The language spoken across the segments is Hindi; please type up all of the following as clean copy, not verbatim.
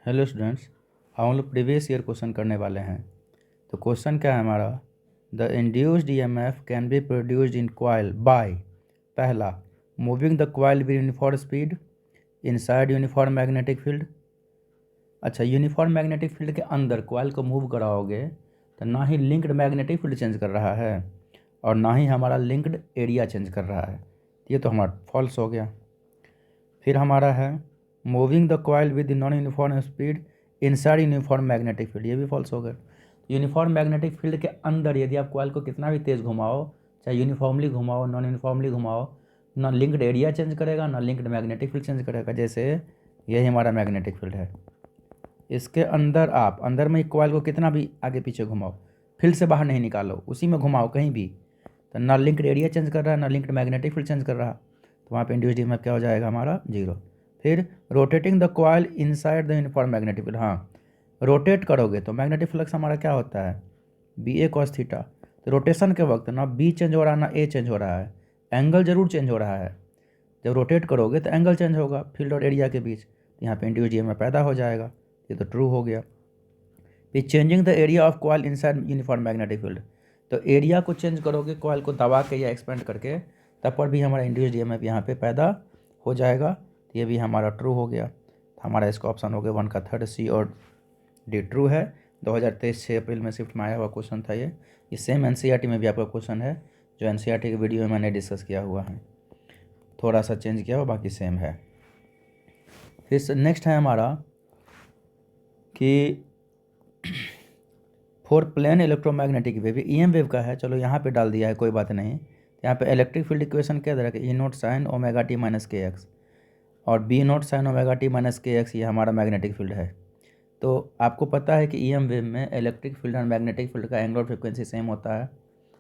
हेलो स्टूडेंट्स, हम लोग प्रीवियस ईयर क्वेश्चन करने वाले हैं। तो क्वेश्चन क्या है हमारा, the induced EMF can be produced in coil by, पहला, moving the coil with uniform speed inside uniform magnetic field. अच्छा, यूनिफॉर्म मैग्नेटिक फील्ड के अंदर कॉइल को मूव कराओगे तो ना ही लिंक्ड मैग्नेटिक फील्ड चेंज कर रहा है और ना ही हमारा लिंक्ड एरिया चेंज कर रहा है। ये तो हमारा फॉल्स हो गया। फिर हमारा है moving the coil with non uniform speed inside uniform magnetic field, ये भी फॉल्स हो गया। यूनिफॉर्म मैग्नेटिक फील्ड के अंदर यदि आप कॉइल को कितना भी तेज़ घुमाओ, चाहे यूनिफॉर्मली घुमाओ नॉन यूनिफॉर्मली घुमाओ, ना लिंक्ड एरिया चेंज करेगा ना लिंक्ड मैग्नेटिक फील्ड चेंज करेगा। जैसे यही हमारा मैग्नेटिक फील्ड है, इसके अंदर आप अंदर में कॉइल को कितना भी आगे पीछे घुमाओ, फील्ड से बाहर नहीं निकालो, उसी में घुमाओ कहीं भी, तो ना लिंक्ड एरिया चेंज कर रहा है ना लिंक्ड मैग्नेटिक फील्ड चेंज कर रहा, तो वहाँ पे इंड्यूस्ड ईएमएफ क्या हो जाएगा हमारा, जीरो। फिर rotating the coil inside the uniform magnetic field, हाँ रोटेट करोगे तो मैग्नेटिक फ्लक्स हमारा क्या होता है, बी ए कॉस थीटा। तो रोटेशन के वक्त ना बी चेंज हो रहा है ना ए चेंज हो रहा है, एंगल जरूर चेंज हो रहा है। जब रोटेट करोगे तो एंगल चेंज होगा फील्ड और एरिया के बीच, तो यहाँ पे इंड्यूस्ड ईएमएफ पैदा हो जाएगा। ये तो ट्रू हो गया। फिर changing the area of coil inside uniform magnetic field, तो एरिया को चेंज करोगे कॉइल को दबा के या एक्सपेंड करके, तब पर भी हमारा इंड्यूस्ड ईएमएफ यहाँ पे पैदा हो जाएगा। तो ये भी हमारा ट्रू हो गया। तो हमारा इसका ऑप्शन हो गया 1 का थर्ड, सी और डी ट्रू है। 2023 6 अप्रैल में शिफ्ट में आया हुआ क्वेश्चन था ये सेम एनसीईआरटी में भी आपका क्वेश्चन है, जो एनसीईआरटी के वीडियो में मैंने डिस्कस किया हुआ है, थोड़ा सा चेंज किया हुआ, बाकी सेम है। फिर नेक्स्ट है हमारा कि for plane electromagnetic wave, EM wave का है, चलो यहाँ पे डाल दिया है, कोई बात नहीं। यहाँ पे इलेक्ट्रिक फील्ड इक्वेशन क्या दे रहा है, E naught sine omega T minus K X और B naught sine omega T minus K X, ये हमारा मैग्नेटिक फील्ड है। तो आपको पता है कि ईएम वेव में इलेक्ट्रिक फील्ड और मैग्नेटिक फील्ड का एंगुलर फ्रिक्वेंसी सेम होता है।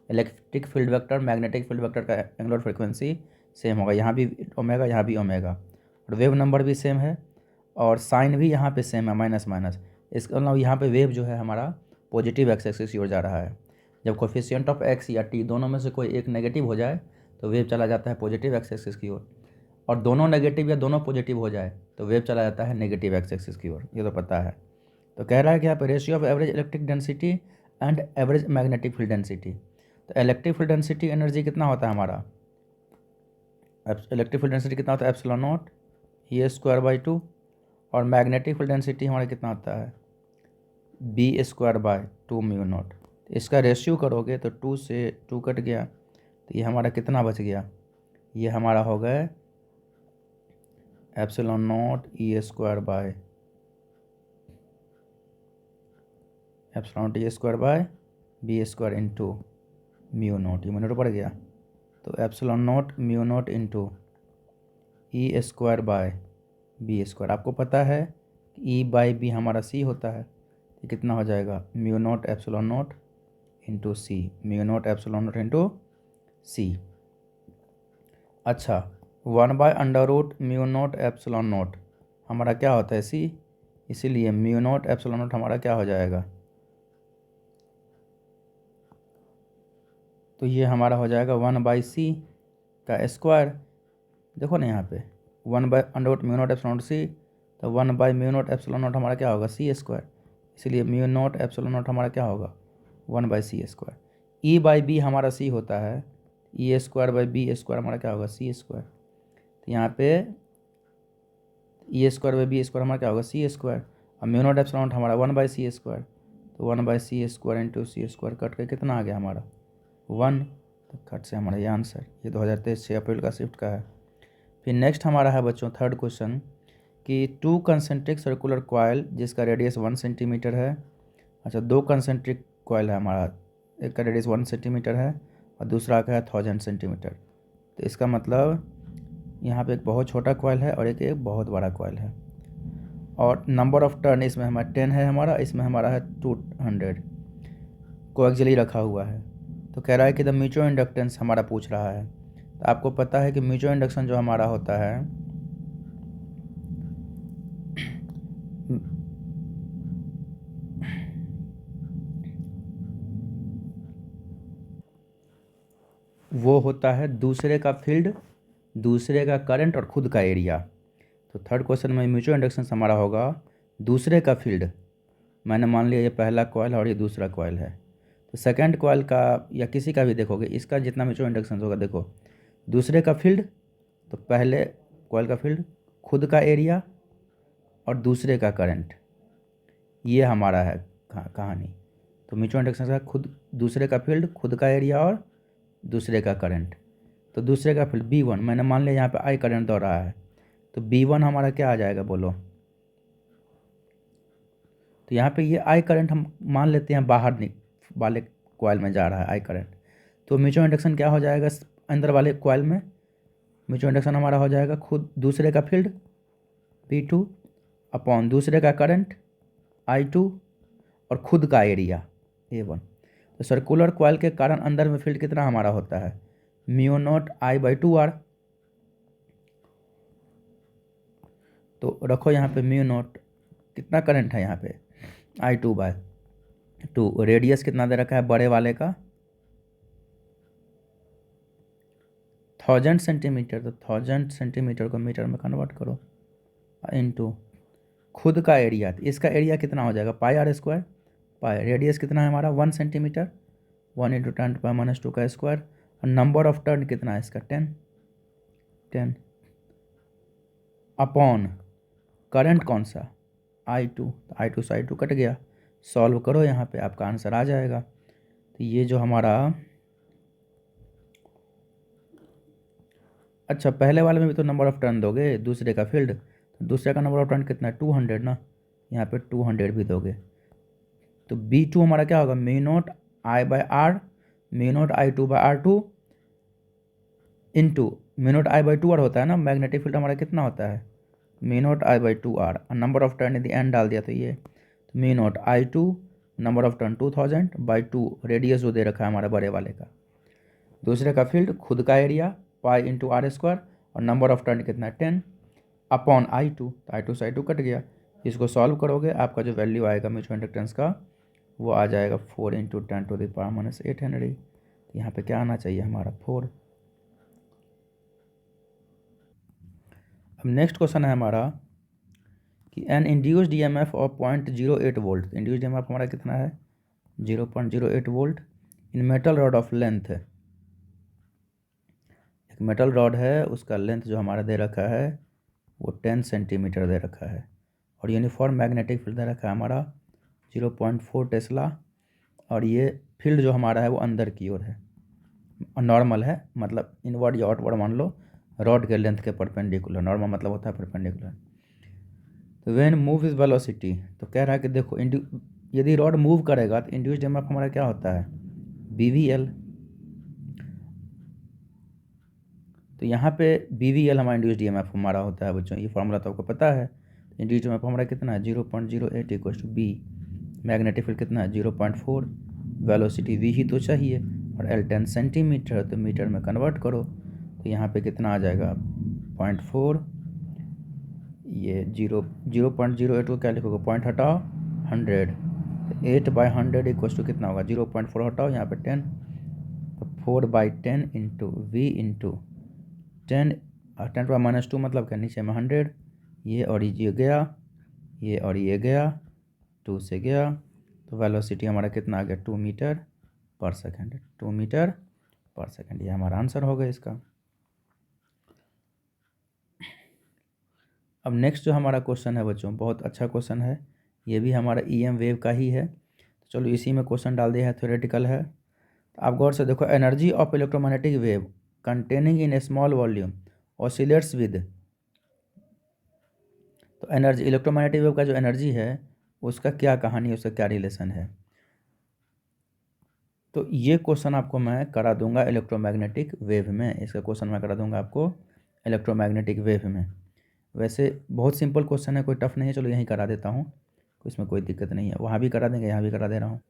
Electric field vector magnetic field vector का एंगुलर फ्रिक्वेंसी सेम होगा, यहाँ भी ओमेगा यहाँ भी ओमेगा, और वेव नंबर भी सेम है और साइन भी यहाँ पे सेम है, माइनस माइनस। इसका मतलब यहाँ पे वेव जो है हमारा पॉजिटिव एक्स एक्सिस की ओर जा रहा है। जब कोफिशिएंट ऑफ एक्स या टी दोनों में से कोई एक नेगेटिव हो जाए तो वेव चला जाता है पॉजिटिव एक्स एक्सिस की ओर, और दोनों नेगेटिव या दोनों पॉजिटिव हो जाए तो वेव चला जाता है नेगेटिव एक्स एक्सिस की ओर, ये तो पता है। तो कह रहा है कि यहाँ पे ratio of average electric density and average magnetic field density. तो इलेक्ट्रिक फील्ड डेंसिटी एनर्जी कितना होता है हमारा, इलेक्ट्रिक फील्ड डेंसिटी कितना होता है, epsilon naught E square by 2, और मैग्नेटिक फील्ड डेंसिटी हमारा कितना होता है, B square by 2 mu naught. इसका रेशियो करोगे तो 2 से 2 कट गया, तो ये हमारा कितना बच गया, ये हमारा हो गया epsilon naught E square by epsilon naught E square by B square into mu naught, ये म्यू नॉट पड़ गया। तो epsilon naught mu naught into E square by B square, आपको पता है ई बाई बी हमारा सी होता है, ये कितना हो जाएगा, mu naught epsilon naught into C, mu naught epsilon naught into C. अच्छा, 1/अंडर root mu naught epsilon naught हमारा क्या होता है, सी, इसीलिए म्यू नॉट एप्सिलॉन नॉट हमारा क्या हो जाएगा, तो ये हमारा हो जाएगा 1/c का स्क्वायर। देखो ना यहाँ पे 1/अंडर root mu naught epsilon naught C, तो 1/म्यू नॉट एप्सिलॉन नॉट हमारा क्या होगा, सी स्क्वायर, इसलिए म्यू नॉट एप्सिलॉन नॉट हमारा क्या होगा, 1/c square. E by B हमारा सी होता है, ई स्क्वायर बाई बी स्क्वायर हमारा क्या होगा, सी स्क्वायर। तो यहाँ पे ई स्क्वायर बाई बी स्क्वायर हमारा क्या होगा, सी स्क्वायर, और म्यू नॉट एप्सिलॉन नॉट हमारा 1/c स्क्वायर, तो 1/c स्क्वायर इंटू सी स्क्वायर कट के कितना आ गया हमारा 1, तो कट से हमारा ये आंसर, ये 2023 6 अप्रैल का शिफ्ट का है। फिर नेक्स्ट हमारा है बच्चों थर्ड क्वेश्चन कि 2 कंसेंट्रिक सर्कुलर कॉयल जिसका रेडियस 1 सेंटीमीटर है। अच्छा, 2 कंसेंट्रिक कॉयल है हमारा, एक का रेडियस 1 सेंटीमीटर है और दूसरा का है 1000 सेंटीमीटर। तो इसका मतलब यहाँ पे एक बहुत छोटा कॉयल है और एक बहुत बड़ा कॉयल है, और नंबर ऑफ टर्न इसमें हमारा 10 है हमारा, इसमें हमारा है 200, कोएक्सियली रखा हुआ है। तो कह रहा है कि द म्यूचुअल इंडक्टेंस हमारा पूछ रहा है। तो आपको पता है कि म्यूचुअल इंडक्शन जो हमारा होता है वो होता है दूसरे का फील्ड, दूसरे का करंट और खुद का एरिया। तो थर्ड क्वेश्चन में म्यूचुअल इंडक्शन हमारा होगा दूसरे का फील्ड, मैंने मान लिया ये पहला कॉइल और ये दूसरा कॉइल है, तो सेकंड कॉइल का या किसी का भी देखोगे, इसका जितना म्यूचुअल इंडक्शन होगा, देखो दूसरे का फील्ड, तो पहले कॉइल का फील्ड, खुद का एरिया और दूसरे का करंट, ये हमारा है कहानी। तो म्यूचुअल इंडक्शन का खुद दूसरे का फील्ड, खुद का एरिया और दूसरे का करंट। तो दूसरे का फील्ड B1, मैंने मान लिया यहाँ पे I करंट दौड़ रहा है, तो B1 हमारा क्या आ जाएगा बोलो। तो यहाँ पे ये I करंट हम मान लेते हैं बाहर वाले कॉइल में जा रहा है I करंट, तो म्यूचुअल इंडक्शन क्या हो जाएगा अंदर वाले कॉइल में, म्यूचुअल इंडक्शन हमारा हो जाएगा खुद दूसरे का फील्ड B2 अपॉन दूसरे का करंट I2 और खुद का एरिया A1। तो सर्कुलर कॉइल के कारण अंदर में फील्ड कितना हमारा होता है, म्यू नॉट I/2R। तो रखो यहाँ पे म्यू नॉट, कितना करंट है यहाँ पे I2/2, रेडियस कितना दे रखा है बड़े वाले का 1000 सेंटीमीटर, तो 1000 सेंटीमीटर को मीटर में कन्वर्ट करो इनटू खुद का एरिया, तो इसका एरिया कितना हो जाएगा πr², पाई, रेडियस कितना है हमारा 1 सेंटीमीटर, 1 × 10⁻² का स्क्वायर, और नंबर ऑफ टर्न कितना है इसका 10 अपॉन करंट कौन सा I2, तो I2 से I2 कट गया, सॉल्व करो यहाँ पे आपका आंसर आ जाएगा। तो ये जो हमारा, अच्छा पहले वाले में भी तो नंबर ऑफ टर्न दोगे, दूसरे का फील्ड, तो दूसरे का नंबर ऑफ टर्न कितना है 200 ना, यहाँ पे 200 भी दोगे, तो B2 हमारा क्या होगा mu naught I/R, mu naught I2/R2 into mu not I/2R होता है ना, मैग्नेटिक फील्ड हमारा कितना होता है म्यू नॉट I/2R, और नंबर ऑफ टर्न यदि एन डाल दिया तो ये, तो mu naught I2, number of turn 2000/2, radius जो दे रखा है हमारा बड़े वाले का, दूसरे का फील्ड, खुद का एरिया π×r², और नंबर ऑफ टर्न कितना है 10 अपॉन I2, तो I2 से I2 कट गया। इसको सॉल्व करोगे आपका जो वैल्यू आएगा म्यूचुअल इंडक्टेंस का वो आ जाएगा 4 × 10⁻⁻8 हेनरी। तो यहाँ पे क्या आना चाहिए हमारा 4। अब नेक्स्ट क्वेश्चन है हमारा कि an induced EMF of 0.08 volt, induced EMF हमारा कितना है 0.08 volt in metal rod of length, एक मेटल रॉड है उसका लेंथ जो हमारा दे रखा है वो 10 सेंटीमीटर दे रखा है, और यूनिफॉर्म मैग्नेटिक फील्ड दे रखा है हमारा 0.4 टेस्ला, और ये फील्ड जो हमारा है वो अंदर की ओर है, नॉर्मल है, मतलब इनवर्ड या आउटवर्ड मान लो, रॉड के लेंथ के परपेंडिकुलर, नॉर्मल मतलब होता है परपेंडिकुलर। तो व्हेन मूव इज वेलोसिटी, तो कह रहा है कि देखो यदि रॉड मूव करेगा तो इंड्यूस्ड EMF हमारा क्या होता है BVL, तो यहाँ पे BVL हमारा इंड्यूस्ड EMF हमारा होता है बच्चों, ये फॉर्मूला तो आपको पता है। इंड्यूस्ड EMF हमारा कितना है 0.08 = B, मैग्नेटिक फील्ड कितना है 0.4, वेलोसिटी V ही तो चाहिए, और L 10 सेंटीमीटर, तो मीटर में कन्वर्ट करो, तो यहाँ पे कितना आ जाएगा 0.4, ये 0.08 को क्या लिखोगे पॉइंट हटाओ 100, तो 8/100 = कितना होगा 0.4 हटाओ यहाँ पे 10, तो 4/10 इंटू V इंटू 10, 10⁻² मतलब क्या नीचे में 100, ये और ये गया, ये और ये गया, 2 से गया, तो वेलोसिटी हमारा कितना आ गया 2 मीटर पर सेकेंड, 2 मीटर पर सेकेंड, ये हमारा आंसर होगा इसका। अब नेक्स्ट जो हमारा क्वेश्चन है बच्चों, बहुत अच्छा क्वेश्चन है, ये भी हमारा EM वेव का ही है, तो चलो इसी में क्वेश्चन डाल दिया है, थ्योरेटिकल है। तो आप गौर से देखो, energy of electromagnetic wave containing in A small volume oscillates with, तो एनर्जी इलेक्ट्रोमैग्नेटिक वेव का जो एनर्जी है उसका क्या कहानी है, उसका क्या रिलेशन है, तो ये क्वेश्चन आपको मैं करा दूंगा इलेक्ट्रोमैग्नेटिक वेव में, इसका क्वेश्चन मैं करा दूंगा आपको इलेक्ट्रोमैग्नेटिक वेव में। वैसे बहुत सिंपल क्वेश्चन है, कोई टफ नहीं है, चलो यहीं करा देता हूँ, इसमें कोई दिक्कत नहीं है, वहाँ भी करा देंगे यहाँ भी करा दे रहा हूँ।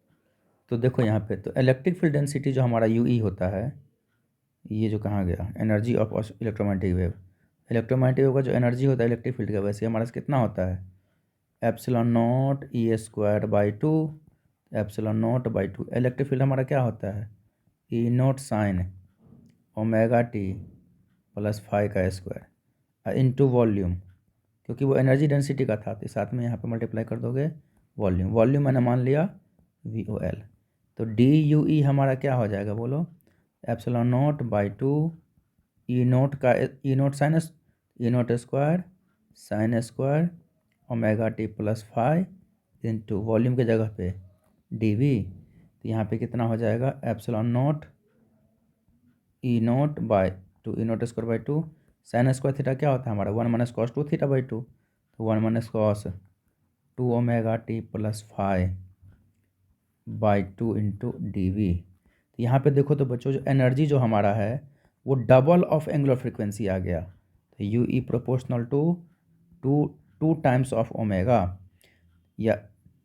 तो देखो यहाँ पे, तो इलेक्ट्रिक फील्ड डेंसिटी जो हमारा UE होता है, ये जो कहाँ गया energy of electromagnetic wave, electromagnetic wave का जो एनर्जी होता है इलेक्ट्रिक फील्ड का, वैसे हमारा कितना होता है ε0 E²/2, ε0/2, इलेक्ट्रिक फील्ड हमारा क्या होता है E0 sin ωt + phi² into volume, क्योंकि वो एनर्जी डेंसिटी का था, तो साथ में यहाँ पे मल्टीप्लाई कर दोगे वॉल्यूम। वॉल्यूम मैंने मान लिया VOL, तो DUE हमारा क्या हो जाएगा बोलो, epsilon naught by 2 E naught का E naught sinus E naught square sine square omega T plus 5 into volume के जगह पे DV, तो यहाँ पे कितना हो जाएगा epsilon naught E note by 2 E naught square by 2 sine square theta क्या होता है हमारा 1 माइनस कॉस 2 थीटा बाई 2, तो 1 minus cos 2 omega T plus 5 by 2 into DV। तो यहाँ पे देखो तो बच्चों जो एनर्जी जो हमारा है वो डबल ऑफ एंगुलर फ्रिक्वेंसी आ गया, तो UE proportional to two times of omega या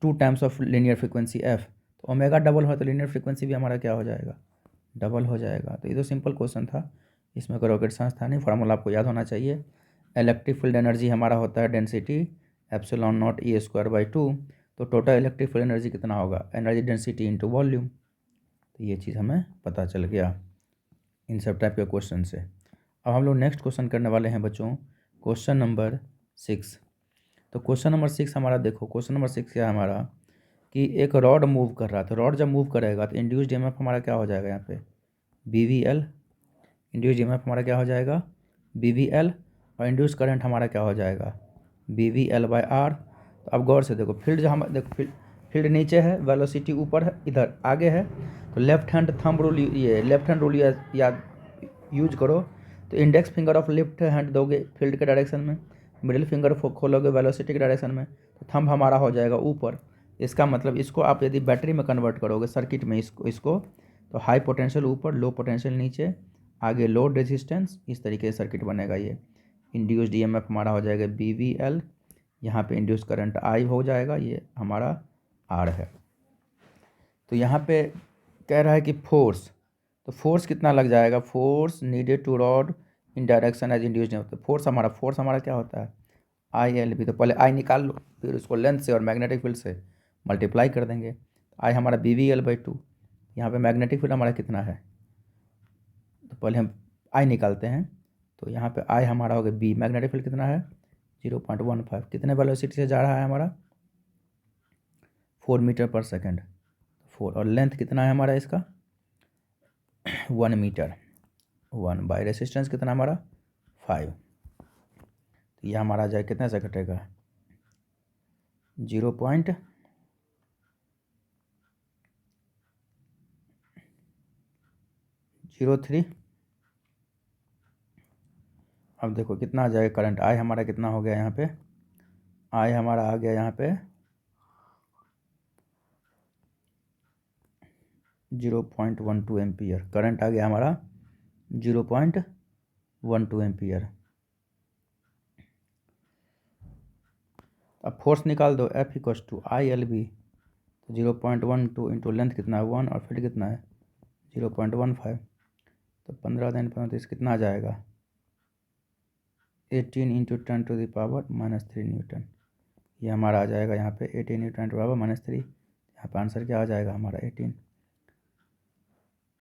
2 times of linear frequency F, तो ओमेगा डबल हो तो लीनियर फ्रिक्वेंसी भी हमारा क्या हो जाएगा, डबल हो जाएगा। तो ये तो सिंपल क्वेश्चन था, इसमें कोई रॉकेट साइंस था नहीं, फार्मूला आपको याद होना चाहिए। इलेक्ट्रिक फील्ड एनर्जी हमारा होता है density epsilon not E square by 2, तो टोटल इलेक्ट्रिक फील्ड एनर्जी कितना होगा, एनर्जी डेंसिटी इंटू वॉल्यूम। तो ये चीज़ हमें पता चल गया इन सब टाइप के क्वेश्चन से। अब हम लोग नेक्स्ट क्वेश्चन करने वाले हैं बच्चों, क्वेश्चन नंबर 6। तो क्वेश्चन नंबर 6 हमारा देखो, क्वेश्चन नंबर 6 क्या है हमारा कि एक रॉड मूव कर रहा था, रॉड जब मूव करेगा तो इंड्यूस्ड EMF हमारा क्या हो जाएगा यहाँ पे BVL, इंड्यूस्ड EMF हमारा क्या हो जाएगा BVL, और इंड्यूस्ड करंट हमारा क्या हो जाएगा BVL बाई R। तो अब गौर से देखो, फील्ड जो हम देखो फील्ड नीचे है, वेलोसिटी ऊपर है, इधर आगे है, तो लेफ्ट हैंड थंब रूल, ये लेफ्ट हैंड रूल याद यूज करो, तो index finger of left hand दोगे फील्ड के डायरेक्शन में, मिडिल फिंगर खोलोगे वेलोसिटी के डायरेक्शन में, तो थंब हमारा हो जाएगा ऊपर। इसका मतलब इसको आप यदि बैटरी में कन्वर्ट करोगे सर्किट में इसको तो हाई पोटेंशियल ऊपर, लो पोटेंशियल नीचे, आगे लोड रेजिस्टेंस, इस तरीके से सर्किट बनेगा। ये इंड्यूस्ड EMF हमारा हो जाएगा BVL, यहाँ पे इंड्यूस करंट I हो जाएगा, ये हमारा R है। तो यहाँ पे कह रहा है कि फोर्स, तो फोर्स कितना लग जाएगा, force needed to rod in direction as induced EMF। तो फोर्स हमारा क्या होता है ILB। तो पहले I निकाल लो, फिर उसको लेंथ से और मैग्नेटिक फील्ड से मल्टीप्लाई कर देंगे। I हमारा BVL बाई 2, यहाँ पे मैग्नेटिक फील्ड हमारा कितना है, तो पहले हम I निकालते हैं, तो यहाँ पे I हमारा हो गया B, मैग्नेटिक फील्ड कितना है 0.15, कितने वेलोसिटी से जा रहा है हमारा 4 मीटर पर सेकेंड 4, और लेंथ कितना है हमारा इसका 1 मीटर, 1 बाई रेसिस्टेंस कितना हमारा 5, तो यह हमारा जाए कितने से घटेगा 0.03। अब देखो कितना आ जाएगा करंट, I हमारा कितना हो गया यहाँ पे, I हमारा आ गया यहाँ पे 0.12 एम्पियर, करंट आ गया हमारा 0.12 एम्पियर। अब फोर्स निकाल दो, F इक्वस टू ILB, तो 0.12 इंटू लेंथ कितना है 1 और फील्ड कितना है 0.15, तो 15 दिन 35 कितना आ जाएगा 18 into 10 to the power -3 newton. ये हमारा आ जाएगा यहाँ पे 18 इंटू 10 टू पावर -3, यहाँ पे आंसर क्या आ जाएगा हमारा 18।